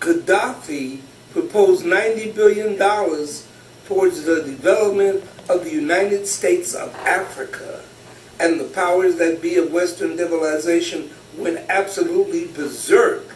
Gaddafi proposed $90 billion towards the development of the United States of Africa, and the powers that be of Western civilization went absolutely berserk.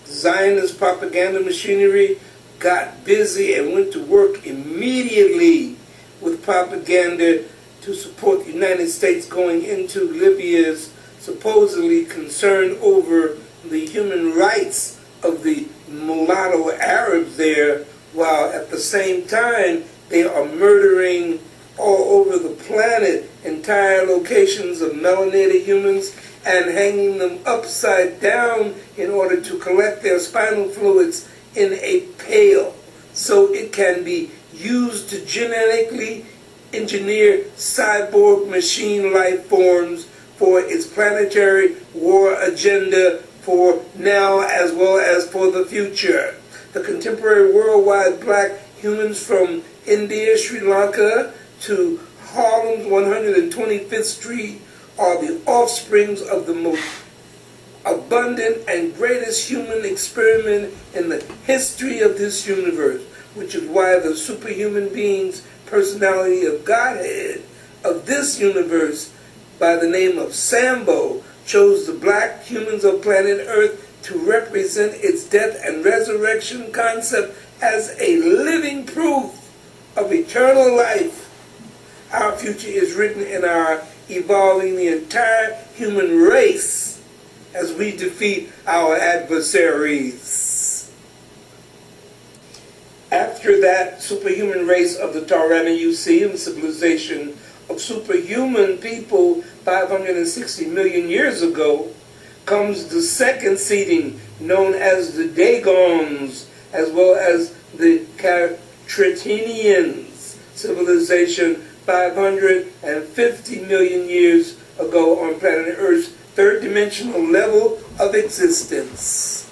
The Zionist propaganda machinery got busy and went to work immediately with propaganda to support the United States going into Libya's supposedly concern over the human rights of the mulatto Arabs there, while at the same time they are murdering all over the planet entire locations of melanated humans and hanging them upside down in order to collect their spinal fluids in a pail so it can be used to genetically engineer cyborg machine life forms for its planetary war agenda for now as well as for the future. The contemporary worldwide black humans from India, Sri Lanka, to Harlem's 125th Street are the offsprings of the most abundant and greatest human experiment in the history of this universe, which is why the superhuman being's personality of Godhead of this universe by the name of Sambo chose the black humans of planet Earth to represent its death and resurrection concept as a living proof of eternal life. Our future is written in our evolving the entire human race as we defeat our adversaries. After that superhuman race of the Tyrannosaurian civilization of superhuman people 560 million years ago comes the second seeding known as the Dagons, as well as the Cartretinians civilization 550 million years ago on planet Earth's third dimensional level of existence.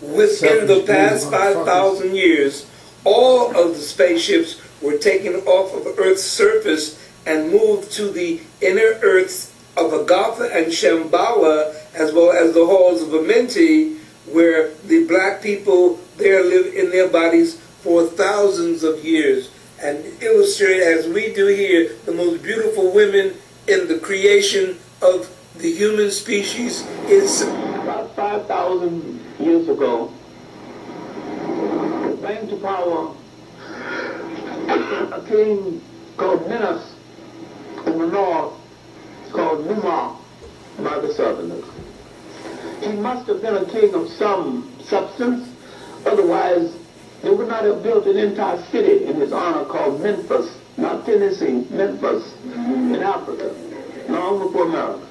Within the past 5,000 years, all of the spaceships were taken off of Earth's surface and moved to the inner Earths of Agartha and Shambhala, as well as the halls of Amenti, where the black people there live in their bodies for thousands of years, and illustrate, as we do here, the most beautiful women in the creation of the human species is about 5,000 years ago, came to power a king called Minas in the north, called Numa by the southerners. He must have been a king of some substance, otherwise they would not have built an entire city in his honor called Memphis, not Tennessee, Memphis, in Africa, long before America.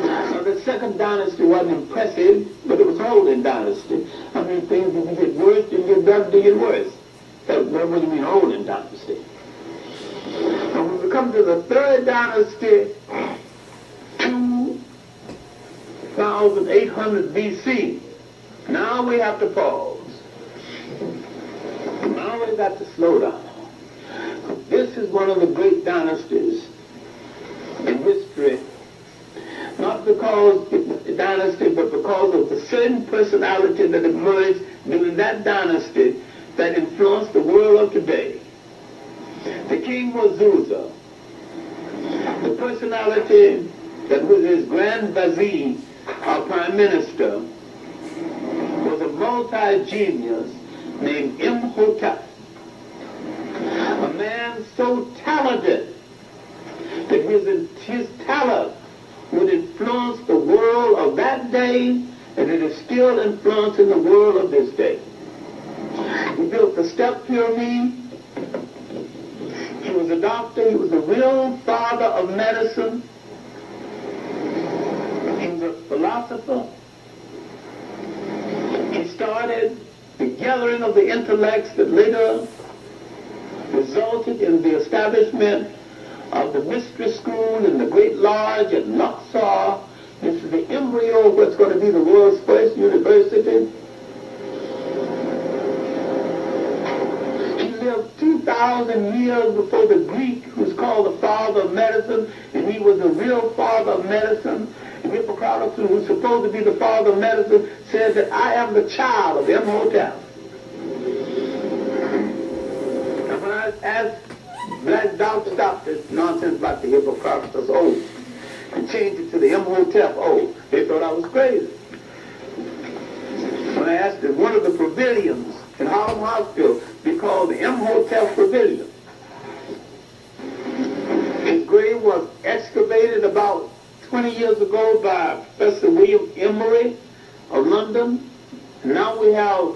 Now, the second dynasty wasn't impressive, but it was holding dynasty. I mean, things didn't get worse, didn't get better, didn't get worse. That's what you mean holding dynasty. Now, when we come to the third dynasty, 2800 BC, now we have to pause. Now we've got to slow down. This is one of the great dynasties in history, not because it's a dynasty, but because of the certain personality that emerged during that dynasty that influenced the world of today. The king was Zusa. The personality that was his grand vizier, our prime minister, was a multi-genius named Imhotep. A man so talented that his talent would influence the world of that day, and it is still influencing the world of this day. He built the step pyramid. He was a doctor. He was the real father of medicine. He was a philosopher. He started the gathering of the intellects that later resulted in the establishment of the mystery school and the great lodge at Luxor. This is the embryo of what's going to be the world's first university. He lived 2,000 years before the Greek, who's called the father of medicine, and he was the real father of medicine. And Hippocrates, who's supposed to be the father of medicine, said that I am the child of Imhotep. And when I asked black doctors, stop this nonsense about the Hippocrates oath and change it to the Imhotep oath, they thought I was crazy. When I asked if one of the pavilions in Harlem Hospital be called the Imhotep Pavilion, his grave was excavated about 20 years ago by Professor William Emery of London. Now we have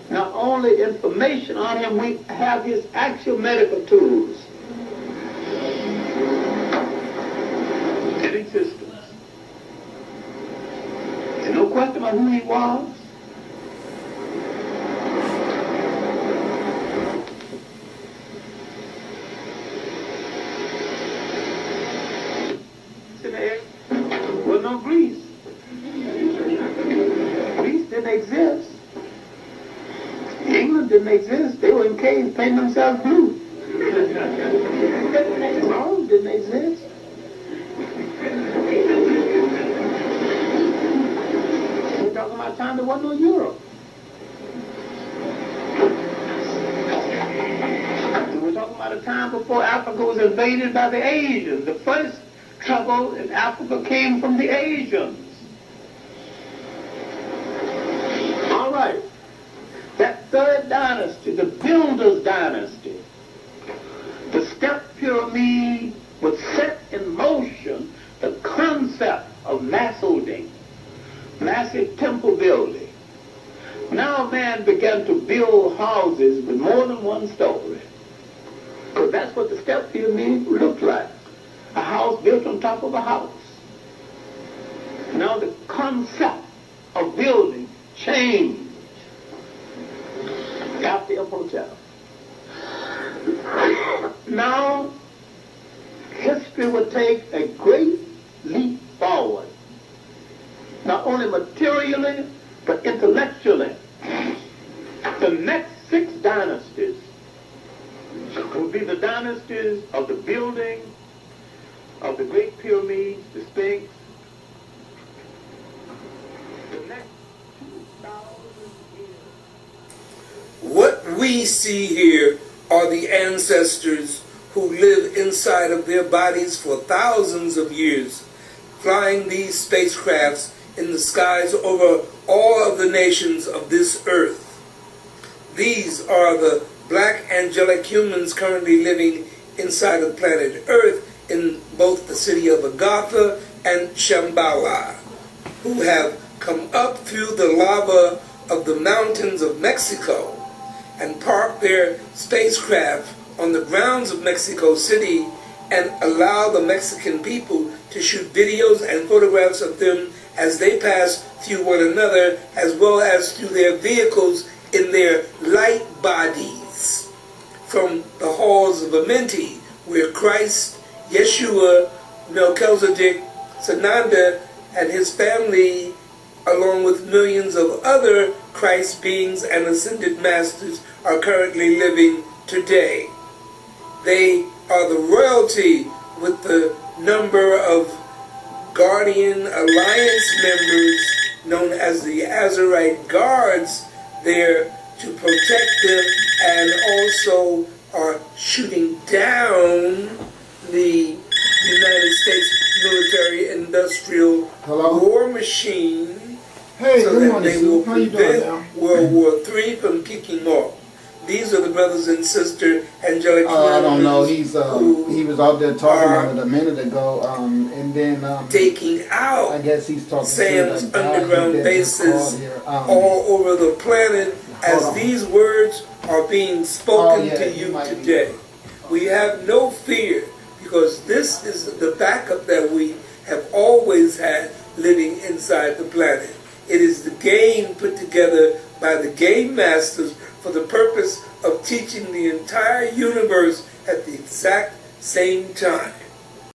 not only information on him, we have his actual medical tools in existence. There's no question about who he was. Well, no Greece. Greece didn't exist. England didn't exist. They were in caves painting themselves blue. Rome didn't exist. We're talking about time there wasn't no Europe. And we're talking about a time before Africa was invaded by the Asians. The first trouble in Africa came from the Asians. All right. That third dynasty, the Builders dynasty, the step Pyramid would set in motion the concept of mass holding, massive temple building. Now man began to build houses with more than one story. Because that's what the step pyramid looked like. A house built on top of a house. Now the concept of building changed after Imhotep. Now history would take a great leap forward, not only materially, but intellectually. The next 6 dynasties will be the dynasties of the building of the Great Pyramid, the Sphinx. The next 2,000 years. What we see here are the ancestors who live inside of their bodies for thousands of years, flying these spacecrafts in the skies over all of the nations of this earth. These are the black angelic humans currently living inside of planet Earth in both the city of Agartha and Shambhala, who have come up through the lava of the mountains of Mexico and parked their spacecraft on the grounds of Mexico City and allow the Mexican people to shoot videos and photographs of them as they pass through one another, as well as through their vehicles in their light bodies from the halls of Amenti, where Christ, Yeshua, Melchizedek, Sananda, and his family, along with millions of other Christ beings and ascended masters, are currently living today. They are the royalty with the number of Guardian Alliance members known as the Azerite Guards there to protect them, and also are shooting down the United States military-industrial war machine, so that they will prevent World War III from kicking off. These are the brothers and sisters, angelic I don't know. He was out there talking about it a minute ago, and then taking out, I guess he's talking Sam's to the guy underground who did this bases call here. all over the planet as these words are being spoken to you today. We have no fear, because this is the backup that we have always had living inside the planet. It is the game put together by the game masters for the purpose of teaching the entire universe at the exact same time.